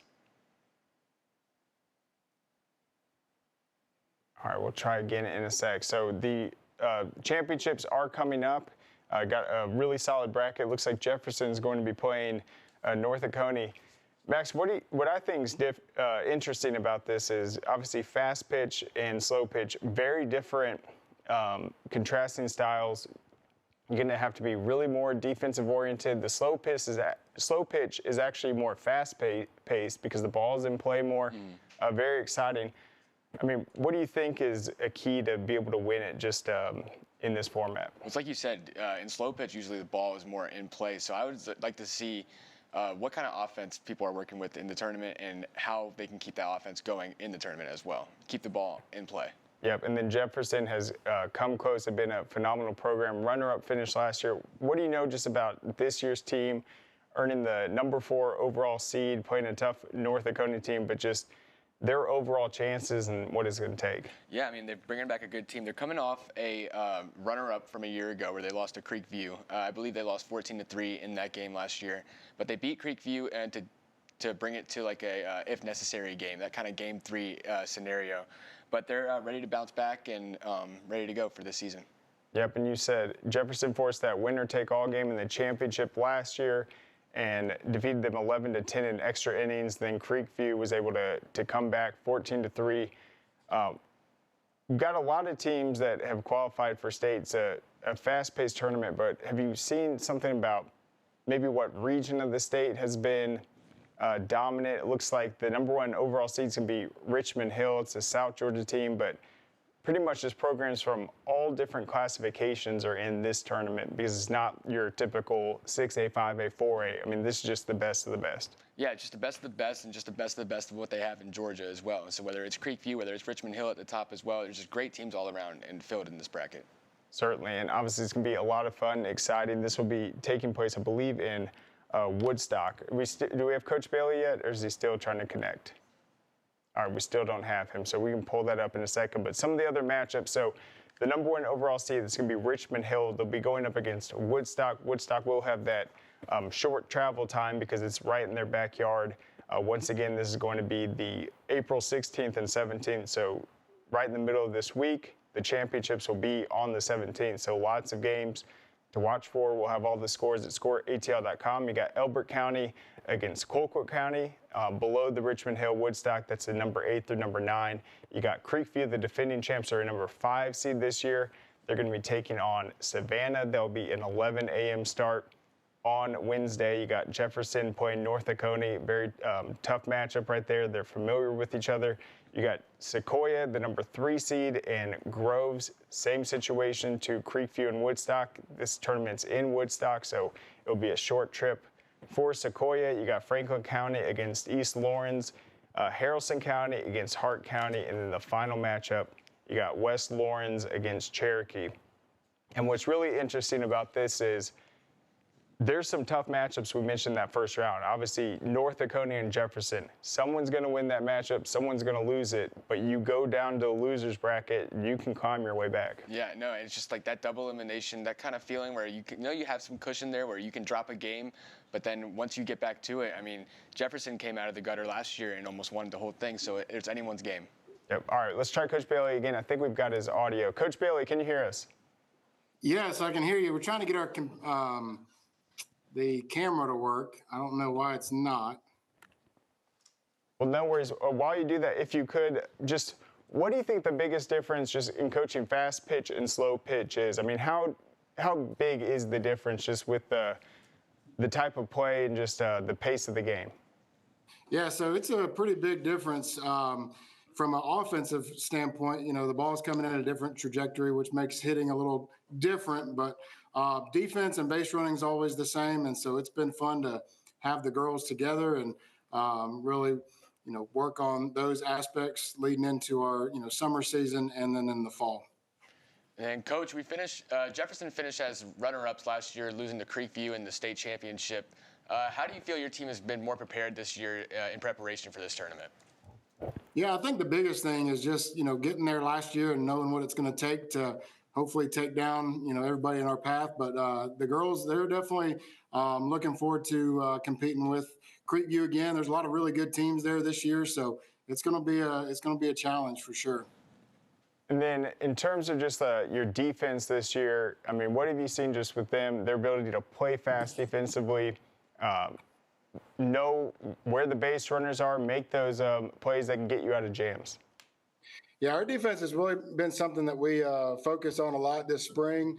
All right, we'll try again in a sec. So the championships are coming up. Got a really solid bracket. Looks like Jefferson's going to be playing North Oconee. Max, what I think is interesting about this is obviously fast pitch and slow pitch, very different contrasting styles. You're going to have to be really more defensive oriented. The slow pitch is actually more fast paced because the ball is in play more. Very exciting. I mean, what do you think is a key to be able to win it just in this format? Well, it's like you said, in slow pitch, usually the ball is more in play. So I would like to see what kind of offense people are working with in the tournament and how they can keep that offense going in the tournament as well. Keep the ball in play. Yep, and then Jefferson has come close. They've been a phenomenal program. Runner-up finish last year. What do you know just about this year's team, earning the #4 overall seed, playing a tough North Oconee team, but just their overall chances and what it's going to take? Yeah, I mean, they're bringing back a good team. They're coming off a runner-up from a year ago where they lost to Creekview. I believe they lost 14-3 in that game last year. But they beat Creekview and to bring it to like a if necessary game, that kind of game 3 scenario. But they're ready to bounce back and ready to go for this season. Yep, and you said Jefferson forced that winner-take-all game in the championship last year and defeated them 11-10 in extra innings. Then Creekview was able to come back 14-3. We've got a lot of teams that have qualified for state. It's a fast-paced tournament, but have you seen something about maybe what region of the state has been dominant? It looks like the #1 overall seed is going to be Richmond Hill. It's a South Georgia team, but pretty much just programs from all different classifications are in this tournament because it's not your typical 6A, 5A, 4A. I mean, this is just the best of the best. Yeah, just the best of the best and just the best of the best of what they have in Georgia as well. So whether it's Creekview, whether it's Richmond Hill at the top as well, there's just great teams all around and filled in this bracket. Certainly, and obviously it's going to be a lot of fun, exciting. This will be taking place, I believe, in Woodstock. Do we have Coach Bailey yet, or is he still trying to connect? All right, we still don't have him, so we can pull that up in a second. But some of the other matchups, so the #1 overall seed is going to be Richmond Hill. They'll be going up against Woodstock. Woodstock will have that short travel time because it's right in their backyard. Once again, this is going to be the April 16th and 17th, so right in the middle of this week. The championships will be on the 17th, so lots of games to watch for. We'll have all the scores at scoreatl.com. You got Elbert County against Colquitt County. Below the Richmond Hill Woodstock, that's the #8 through #9. You got Creekview, the defending champs, are a #5 seed this year. They're going to be taking on Savannah. They'll be an 11 a.m. start on Wednesday. You got Jefferson playing North Oconee. Very tough matchup right there. They're familiar with each other. You got Sequoia, the #3 seed, and Groves, same situation to Creekview and Woodstock. This tournament's in Woodstock, so it'll be a short trip For Sequoia, you got Franklin County against East Lawrence, Haralson County against Hart County, and then the final matchup, you got West Lawrence against Cherokee. And what's really interesting about this is there's some tough matchups we mentioned in that first round. Obviously, North Oconee and Jefferson. Someone's going to win that matchup. Someone's going to lose it. But you go down to the loser's bracket, you can climb your way back. Yeah, no, it's just like that double elimination, that kind of feeling where you know you have some cushion there where you can drop a game, but then once you get back to it, I mean, Jefferson came out of the gutter last year and almost won the whole thing, so it's anyone's game. Yep. All right, let's try Coach Bailey again. I think we've got his audio. Coach Bailey, can you hear us? Yes, I can hear you. We're trying to get our the camera to work. I don't know why it's not. Well, no worries. While you do that, if you could, just what do you think the biggest difference just in coaching fast pitch and slow pitch is? I mean, how big is the difference just with the type of play and just the pace of the game? Yeah, so it's a pretty big difference. From an offensive standpoint, you know, the ball's coming in a different trajectory, which makes hitting a little different, but defense and base running is always the same. And so it's been fun to have the girls together and really, you know, work on those aspects leading into our, you know, summer season and then in the fall. And Coach, Jefferson finished as runner-ups last year, losing to Creekview in the state championship. How do you feel your team has been more prepared this year in preparation for this tournament? Yeah, I think the biggest thing is just, you know, getting there last year and knowing what it's going to take to hopefully take down, you know, everybody in our path. But the girls, they're definitely looking forward to competing with Creekview again. There's a lot of really good teams there this year, so it's going to be a challenge for sure. And then in terms of just your defense this year, I mean, what have you seen just with them, their ability to play fast defensively, know where the base runners are, make those plays that can get you out of jams? Yeah, our defense has really been something that we focus on a lot this spring,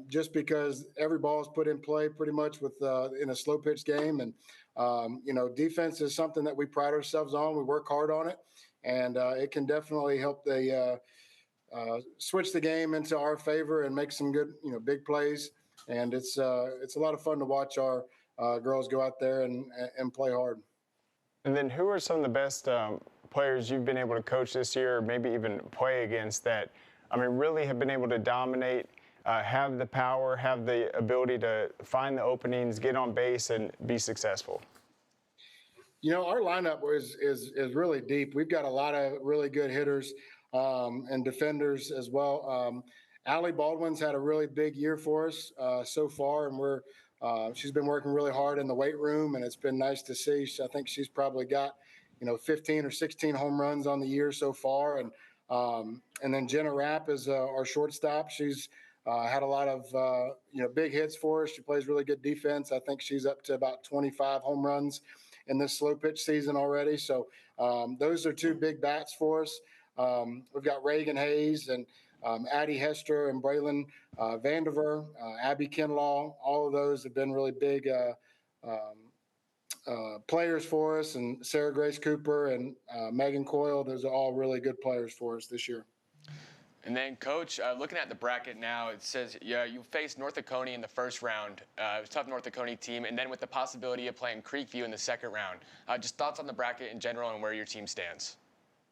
just because every ball is put in play pretty much with in a slow pitch game. And, you know, defense is something that we pride ourselves on. We work hard on it, and it can definitely help the switch the game into our favor and make some good, you know, big plays. And it's a lot of fun to watch our girls go out there and play hard. And then who are some of the best players you've been able to coach this year, or maybe even play against that, I mean, really have been able to dominate, have the power, have the ability to find the openings, get on base, and be successful? You know, our lineup is really deep. We've got a lot of really good hitters and defenders as well. Allie Baldwin's had a really big year for us so far, and she's been working really hard in the weight room, and it's been nice to see. I think she's probably got, you know, 15 or 16 home runs on the year so far. And then Jenna Rapp is our shortstop. She's had a lot of, you know, big hits for us. She plays really good defense. I think she's up to about 25 home runs in this slow pitch season already. So those are two big bats for us. We've got Reagan Hayes and Addie Hester and Braylon Vandiver, Abby Kinlaw. All of those have been really big players for us, and Sarah Grace Cooper and Megan Coyle. Those are all really good players for us this year. And then, Coach, looking at the bracket now, it says you faced North Oconee in the first round. It was a tough North Oconee team, and then with the possibility of playing Creekview in the second round. Just thoughts on the bracket in general and where your team stands.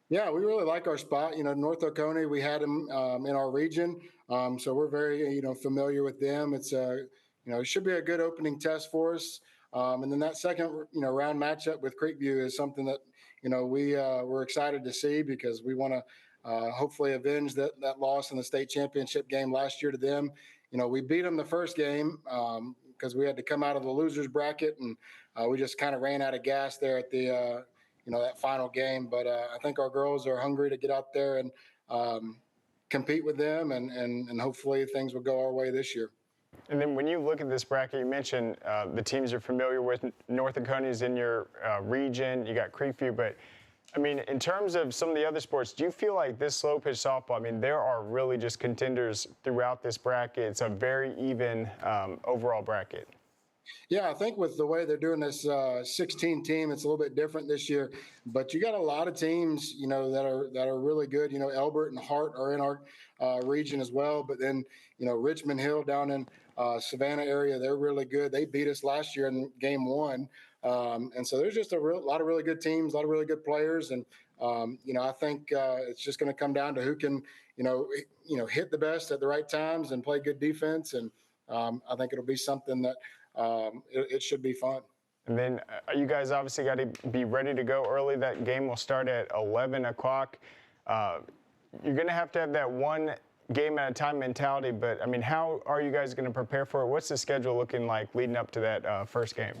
Yeah, we really like our spot. You know, North Oconee, we had them in our region, so we're very, you know, familiar with them. It's you know, it should be a good opening test for us. And then that second, you know, round matchup with Creekview is something that, you know, we're excited to see, because we want to hopefully avenge that loss in the state championship game last year to them. You know, we beat them the first game because we had to come out of the losers bracket, and we just kind of ran out of gas there at the you know, that final game. But I think our girls are hungry to get out there and compete with them, and hopefully things will go our way this year. And then when you look at this bracket, you mentioned the teams you're familiar with. North Oconee is in your region. You got Creekview. But, I mean, in terms of some of the other sports, do you feel like this slow pitch softball, I mean, there are really just contenders throughout this bracket. It's a very even overall bracket. Yeah, I think with the way they're doing this 16 team, it's a little bit different this year. But you got a lot of teams, you know, that are really good. You know, Elbert and Hart are in our region as well. But then, you know, Richmond Hill down in Savannah area. They're really good. They beat us last year in game 1. And so there's just a lot of really good teams, a lot of really good players. And, I think it's just going to come down to who can, hit the best at the right times and play good defense. And I think it'll be something that it should be fun. And then you guys obviously got to be ready to go early. That game will start at 11 o'clock. You're going to have that one game at a time mentality, but, I mean, how are you guys going to prepare for it? What's the schedule looking like leading up to that first game?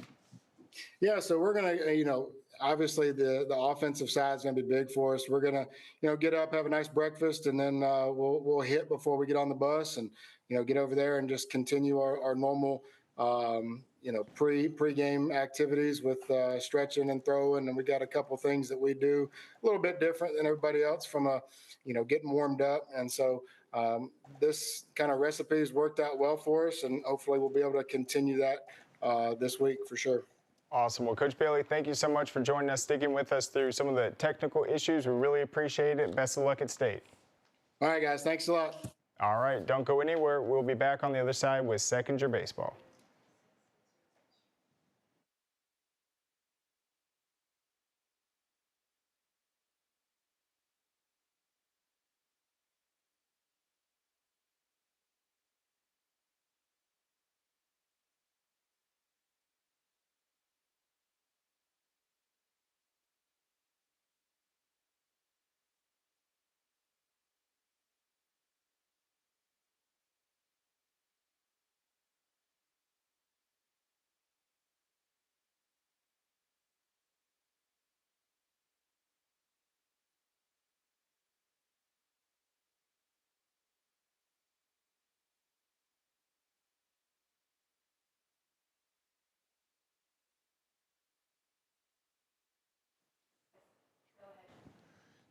Yeah, so we're going to, obviously the offensive side is going to be big for us. We're going to, get up, have a nice breakfast, and then we'll hit before we get on the bus and, get over there and just continue our normal, pre-game activities with stretching and throwing. And we got a couple things that we do a little bit different than everybody else from getting warmed up. And so this kind of recipe has worked out well for us, and hopefully we'll be able to continue that this week for sure. Awesome. Well, Coach Bailey, thank you so much for joining us, sticking with us through some of the technical issues. We really appreciate it. Best of luck at state. All right, guys. Thanks a lot. All right. Don't go anywhere. We'll be back on the other side with Seckinger Baseball.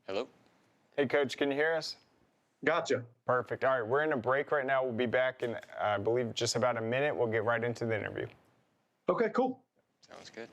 Hello? Hey, Coach, can you hear us? Gotcha. Perfect. All right, we're in a break right now. We'll be back in, I believe, just about a minute. We'll get right into the interview. Okay, cool. Sounds good.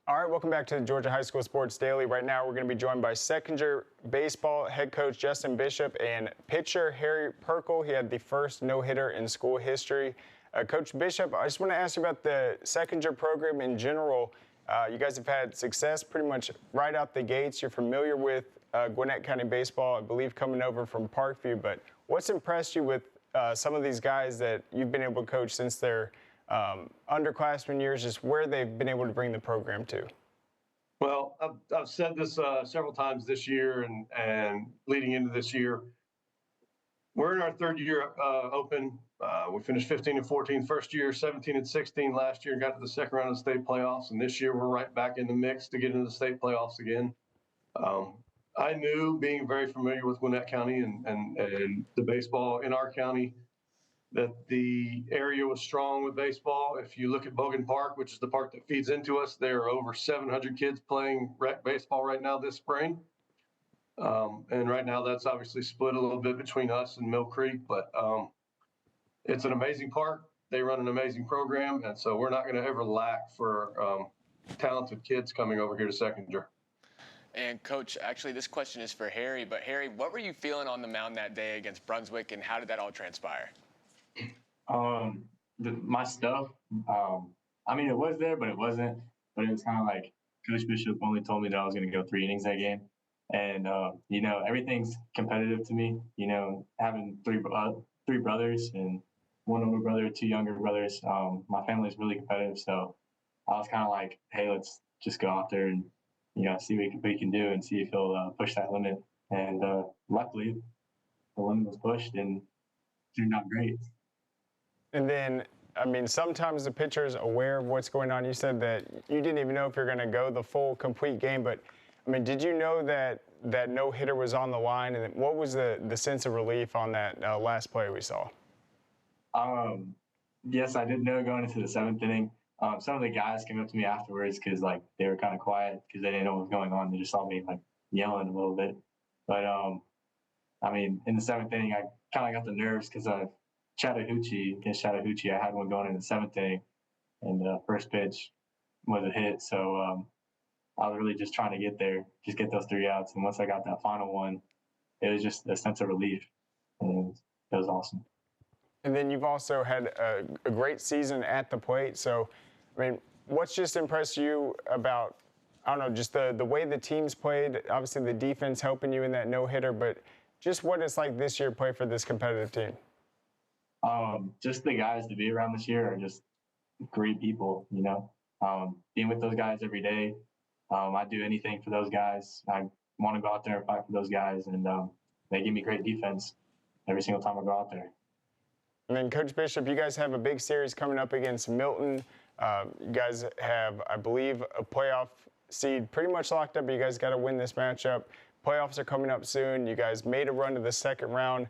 All right, welcome back to the Georgia High School Sports Daily. Right now, we're going to be joined by Seckinger Baseball head coach Justin Bishop and pitcher Harry Perkle. He had the first no-hitter in school history. Coach Bishop, I just want to ask you about the Seckinger program in general. You guys have had success pretty much right out the gates. You're familiar with Gwinnett County baseball, I believe, coming over from Parkview. But what's impressed you with some of these guys that you've been able to coach since their underclassmen years, just where they've been able to bring the program to? Well, I've said this several times this year and leading into this year. We're in our third year open. We finished 15-14 first year, 17-16 last year, got to the second round of the state playoffs, and this year we're right back in the mix to get into the state playoffs again. I knew, being very familiar with Gwinnett County and the baseball in our county, that the area was strong with baseball. If you look at Bogan Park, which is the park that feeds into us, there are over 700 kids playing rec baseball right now this spring. And right now that's obviously split a little bit between us and Mill Creek, but it's an amazing park. They run an amazing program, and so we're not going to ever lack for talented kids coming over here to Seckinger. And Coach, actually this question is for Harry, but Harry, what were you feeling on the mound that day against Brunswick, and how did that all transpire? My stuff, I mean, it was there, but it wasn't. But it was kind of like Coach Bishop only told me that I was going to go 3 innings that game. And, you know, everything's competitive to me. You know, having three brothers and 1 older brother, 2 younger brothers, my family is really competitive. So I was kind of like, hey, let's just go out there and, you know, see what we can do and see if he'll push that limit. And luckily, the limit was pushed and turned out great. And then, I mean, sometimes the pitcher is aware of what's going on. You said that you didn't even know if you're going to go the full, complete game. But, I mean, did you know that that no-hitter was on the line? And what was the sense of relief on that last play we saw? Yes, I did know going into the 7th inning. Some of the guys came up to me afterwards because, like, they were kind of quiet because they didn't know what was going on. They just saw me, like, yelling a little bit. But, I mean, in the 7th inning, I kind of got the nerves because against Chattahoochee, I had one going in the 7th inning, and the first pitch was a hit. So I was really just trying to get there, just get those 3 outs. And once I got that final one, it was just a sense of relief, and it was awesome. And then you've also had a great season at the plate. So, I mean, what's just impressed you about, I don't know, just the way the teams played? Obviously, the defense helping you in that no-hitter, but just what it's like this year play for this competitive team. Just the guys to be around this year are just great people, you know. Being with those guys every day, I do anything for those guys. I want to go out there and fight for those guys, and they give me great defense every single time I go out there. And then, Coach Bishop, you guys have a big series coming up against Milton. You guys have, I believe, a playoff seed pretty much locked up, but you guys got to win this matchup. Playoffs are coming up soon. You guys made a run to the second round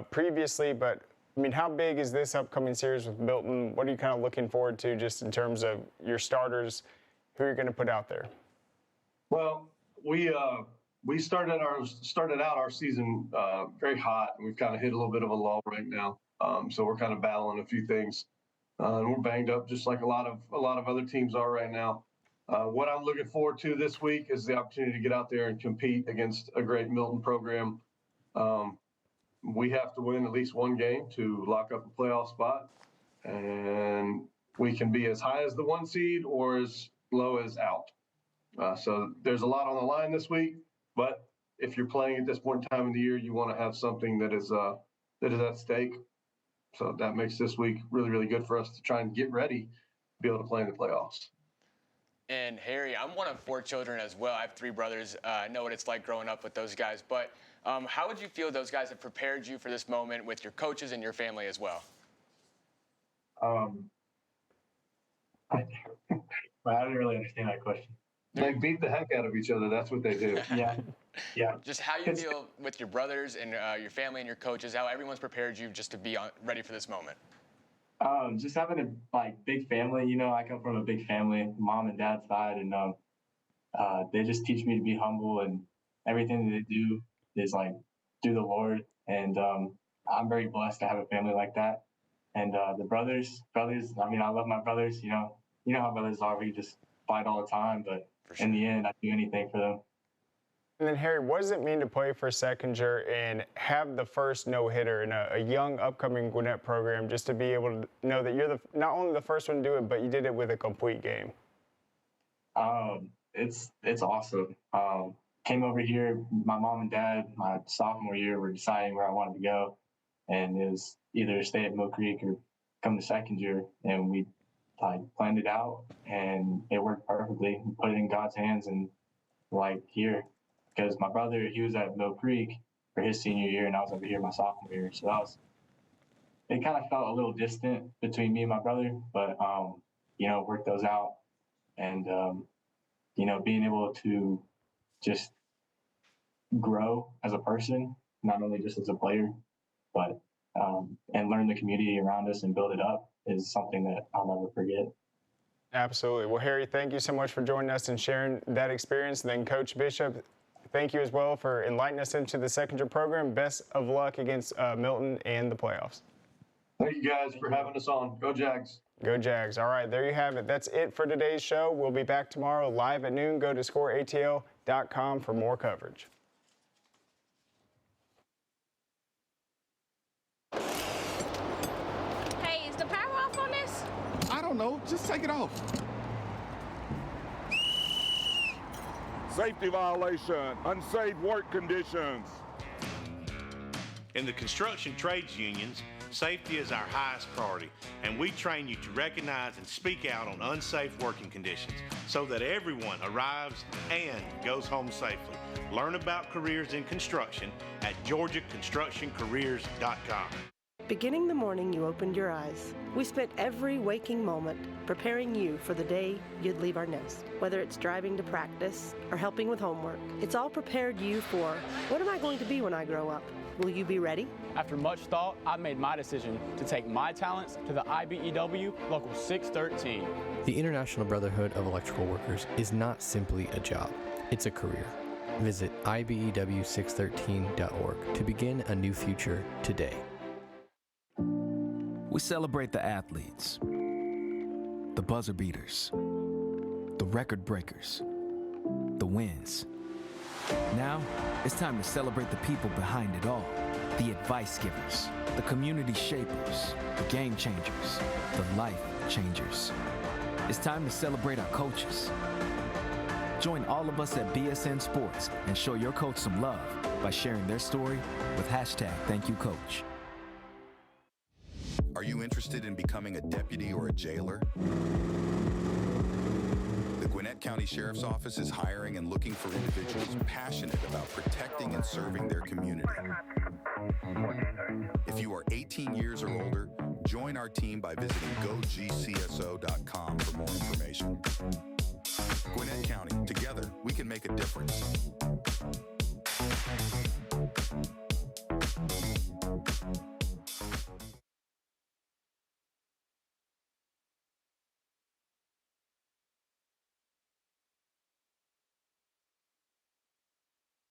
previously, but I mean, how big is this upcoming series with Milton? What are you kind of looking forward to just in terms of your starters, who you're going to put out there? Well, we started out our season very hot, and we've kind of hit a little bit of a lull right now. So we're kind of battling a few things, and we're banged up just like a lot of other teams are right now. What I'm looking forward to this week is the opportunity to get out there and compete against a great Milton program. We have to win at least 1 game to lock up a playoff spot, and we can be as high as the 1 seed or as low as out. So there's a lot on the line this week, but if you're playing at this point in time in the year, you want to have something that is at stake. So that makes this week really, really good for us to try and get ready to be able to play in the playoffs. And Harry, I'm one of 4 children as well. I have 3 brothers. I know what it's like growing up with those guys. But how would you feel those guys have prepared you for this moment with your coaches and your family as well? I don't really understand that question. They beat the heck out of each other. That's what they do. Yeah. Just how you feel with your brothers and your family and your coaches, how everyone's prepared you just to be ready for this moment. Just having a big family. You know, I come from a big family, mom and dad's side, and they just teach me to be humble, and everything that they do is like through the Lord. And I'm very blessed to have a family like that. And the brothers. I mean, I love my brothers. You know how brothers are. We just fight all the time, but in the end, I do anything for them. And then, Harry, what does it mean to play for Seckinger and have the first no-hitter in a young, upcoming Gwinnett program, just to be able to know that you're not only the first one to do it, but you did it with a complete game? It's awesome. Came over here, my mom and dad, my sophomore year, were deciding where I wanted to go, and it was either stay at Mill Creek or come to Seckinger, and we planned it out, and it worked perfectly. We put it in God's hands, and here. Because my brother, he was at Mill Creek for his senior year, and I was over here my sophomore year. So it kind of felt a little distant between me and my brother, but worked those out, and being able to just grow as a person, not only just as a player, but and learn the community around us and build it up is something that I'll never forget. Absolutely. Well, Harry, thank you so much for joining us and sharing that experience. And then Coach Bishop, thank you as well for enlightening us into the Seckinger program. Best of luck against Milton and the playoffs. Thank you guys for having us on. Go Jags. Go Jags. All right, there you have it. That's it for today's show. We'll be back tomorrow live at noon. Go to scoreatl.com for more coverage. Hey, is the power off on this? I don't know. Just take it off. Safety violation. Unsafe work conditions. In the construction trades unions, safety is our highest priority, and we train you to recognize and speak out on unsafe working conditions so that everyone arrives and goes home safely. Learn about careers in construction at georgiaconstructioncareers.com. Beginning the morning you opened your eyes, we spent every waking moment preparing you for the day you'd leave our nest. Whether it's driving to practice or helping with homework, it's all prepared you for, what am I going to be when I grow up? Will you be ready? After much thought, I made my decision to take my talents to the IBEW Local 613. The International Brotherhood of Electrical Workers is not simply a job, it's a career. Visit IBEW613.org to begin a new future today. We celebrate the athletes, the buzzer beaters, the record breakers, the wins. Now, it's time to celebrate the people behind it all. The advice givers, the community shapers, the game changers, the life changers. It's time to celebrate our coaches. Join all of us at BSN Sports and show your coach some love by sharing their story with #ThankYouCoach. Are you interested in becoming a deputy or a jailer? The Gwinnett County Sheriff's Office is hiring and looking for individuals passionate about protecting and serving their community. If you are 18 years or older, join our team by visiting gogcso.com for more information. Gwinnett County, together we can make a difference.